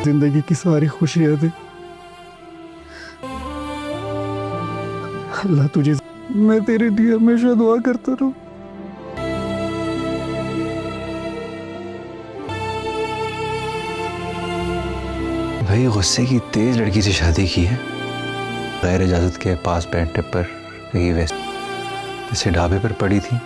زندگی کی ساری خوشیاں دے اللہ تجھے، میں تیرے لیے ہمیشہ دعا کرتا رہوں۔ بھائی غصے کی تیز لڑکی سے شادی کی ہے، غیر اجازت کے پاس بیٹھنے پر کہیں ویسے جیسے ڈھابے پر پڑی تھی،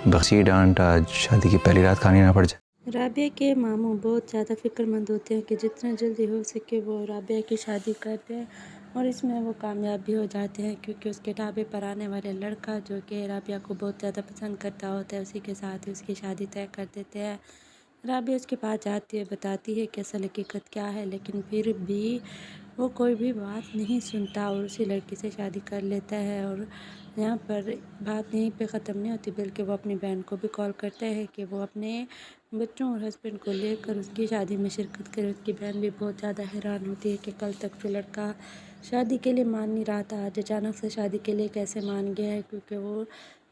بخشی ڈانٹ آج شادی کی پہلی رات کھانی نہ پڑ جائے۔ رابعہ کے ماموں بہت زیادہ فکر مند ہوتے ہیں کہ جتنا جلدی ہو سکے وہ رابعہ کی شادی کر دیں، اور اس میں وہ کامیاب بھی ہو جاتے ہیں کیونکہ اس کے ڈھابے پر آنے والے لڑکا جو کہ رابعہ کو بہت زیادہ پسند کرتا ہوتا ہے اسی کے ساتھ ہی اس کی شادی طے کر دیتے ہیں۔ رابعہ اس کے پاس جاتی ہے، بتاتی ہے کہ اصل حقیقت کیا ہے، لیکن پھر بھی وہ کوئی بھی بات نہیں سنتا اور اسی لڑکی سے شادی کر لیتا ہے۔ اور یہاں پر بات یہیں پہ ختم نہیں ہوتی بلکہ وہ اپنی بہن کو بھی کال کرتا ہے کہ وہ اپنے بچوں اور ہسبینڈ کو لے کر اس کی شادی میں شرکت کرے۔ اس کی بہن بھی بہت زیادہ حیران ہوتی ہے کہ کل تک جو لڑکا شادی کے لیے مان نہیں رہا تھا آج اچانک سے شادی کے لیے کیسے مان گیا ہے، کیونکہ وہ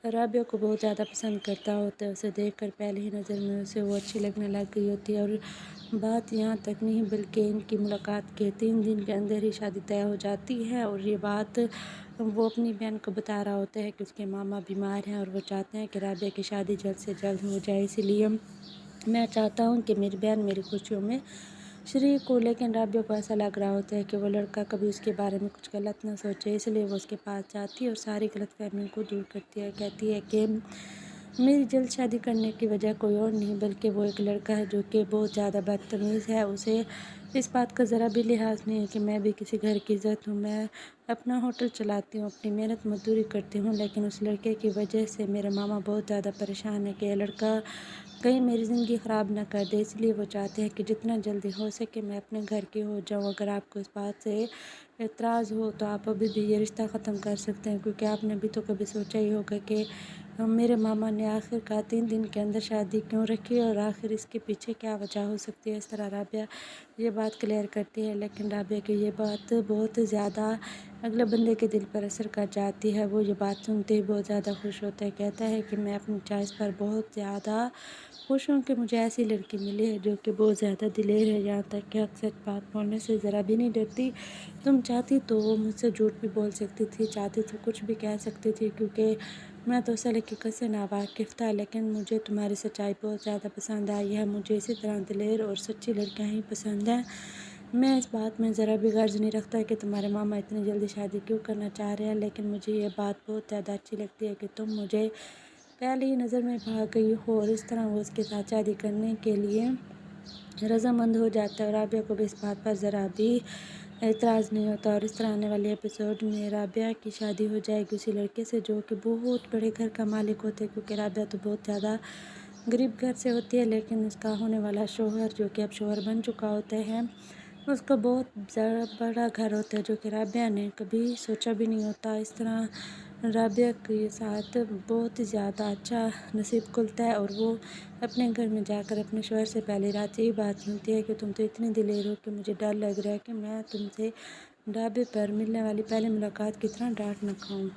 رابعہ کو بہت زیادہ پسند کرتا ہوتا ہے۔ اسے دیکھ کر پہلی ہی نظر میں اسے وہ اچھی لگنے لگ گئی ہوتی ہے، اور بات یہاں تک نہیں بلکہ ان کی ملاقات کے 3 دن کے اندر ہی شادی طے ہو جاتی ہے۔ اور یہ بات وہ اپنی بہن کو بتا رہا ہوتا ہے کہ اس کے ماما بیمار ہیں اور وہ چاہتے ہیں کہ رابعہ کی شادی جلد سے جلد ہو جائے، اسی لیے میں چاہتا ہوں کہ میری بہن میری خوشیوں میں شریک ہو۔ لیکن رابعہ کو ایسا لگ رہا ہوتا ہے کہ وہ لڑکا کبھی اس کے بارے میں کچھ غلط نہ سوچے، اس لیے وہ اس کے پاس جاتی ہے اور ساری غلط فہمیوں کو دور کرتی ہے۔ کہتی ہے کہ میری جلد شادی کرنے کی وجہ کوئی اور نہیں بلکہ وہ ایک لڑکا ہے جو کہ بہت زیادہ بدتمیز ہے۔ اسے اس بات کا ذرا بھی لحاظ نہیں ہے کہ میں بھی کسی گھر کی عزت ہوں، میں اپنا ہوٹل چلاتی ہوں، اپنی محنت مزدوری کرتی ہوں، لیکن اس لڑکے کی وجہ سے میرے ماما بہت زیادہ پریشان ہے کہ یہ لڑکا کہیں میری زندگی خراب نہ کر دے، اس لیے وہ چاہتے ہیں کہ جتنا جلدی ہو سکے میں اپنے گھر کی ہو جاؤں۔ اگر آپ کو اس بات سے اعتراض ہو تو آپ ابھی بھی یہ رشتہ ختم کر سکتے ہیں، کیونکہ آپ نے بھی تو کبھی سوچا ہی ہوگا کہ میرے ماما نے آخر کا 3 دن کے اندر شادی کیوں رکھی اور آخر اس کے پیچھے کیا وجہ ہو سکتی ہے۔ اس طرح رابعہ یہ بات کلیئر کرتی ہے، لیکن رابعہ کی یہ بات بہت زیادہ اگلے بندے کے دل پر اثر کر جاتی ہے۔ وہ یہ بات سنتے ہی بہت زیادہ خوش ہوتا ہے، کہتا ہے کہ میں اپنی چوائس پر بہت زیادہ خوش ہوں کہ مجھے ایسی لڑکی ملی ہے جو کہ بہت زیادہ دلیر ہے، یہاں تک کہ اکثر بات بولنے سے ذرا بھی نہیں ڈرتی۔ تم چاہتی تو وہ مجھ سے جھوٹ بھی بول سکتی تھی، چاہتی تو کچھ بھی کہہ سکتی تھی، کیونکہ میں تو اصل حقیقت سے ناواقف تھا، لیکن مجھے تمہاری سچائی بہت زیادہ پسند آئی ہے۔ مجھے اسی طرح دلیر اور سچی لڑکیاں ہی پسند ہیں۔ میں اس بات میں ذرا بھی غرض نہیں رکھتا کہ تمہارے ماما اتنی جلدی شادی کیوں کرنا چاہ رہے ہیں، لیکن مجھے یہ بات بہت زیادہ اچھی لگتی ہے کہ تم مجھے پہلی ہی نظر میں بھا گئی ہو، اور اس طرح وہ اس کے ساتھ شادی کرنے کے لیے رضامند ہو جاتا ہے، اور رابعہ کو بھی اس بات پر ذرا بھی اعتراض نہیں ہوتا۔ اور اس طرح آنے والے ایپیسوڈ میں رابعہ کی شادی ہو جائے گی اسی لڑکے سے جو کہ بہت بڑے گھر کا مالک ہوتا ہے، کیونکہ رابعہ تو بہت زیادہ غریب گھر سے ہوتی ہے، لیکن اس کا ہونے والا شوہر جو کہ اب شوہر بن چکا ہوتا ہے اس کا بہت بڑا گھر ہوتا ہے جو کہ رابعہ نے کبھی سوچا بھی نہیں ہوتا۔ اس طرح رابعہ کے ساتھ بہت ہی زیادہ اچھا نصیب کھلتا ہے، اور وہ اپنے گھر میں جا کر اپنے شوہر سے پہلی رات یہی بات سنتی ہے کہ تم تو اتنی دلیر ہو کہ مجھے ڈر لگ رہا ہے کہ میں تم سے ڈھابے پر ملنے والی پہلی ملاقات کی طرح ڈانٹ نہ کھاؤں۔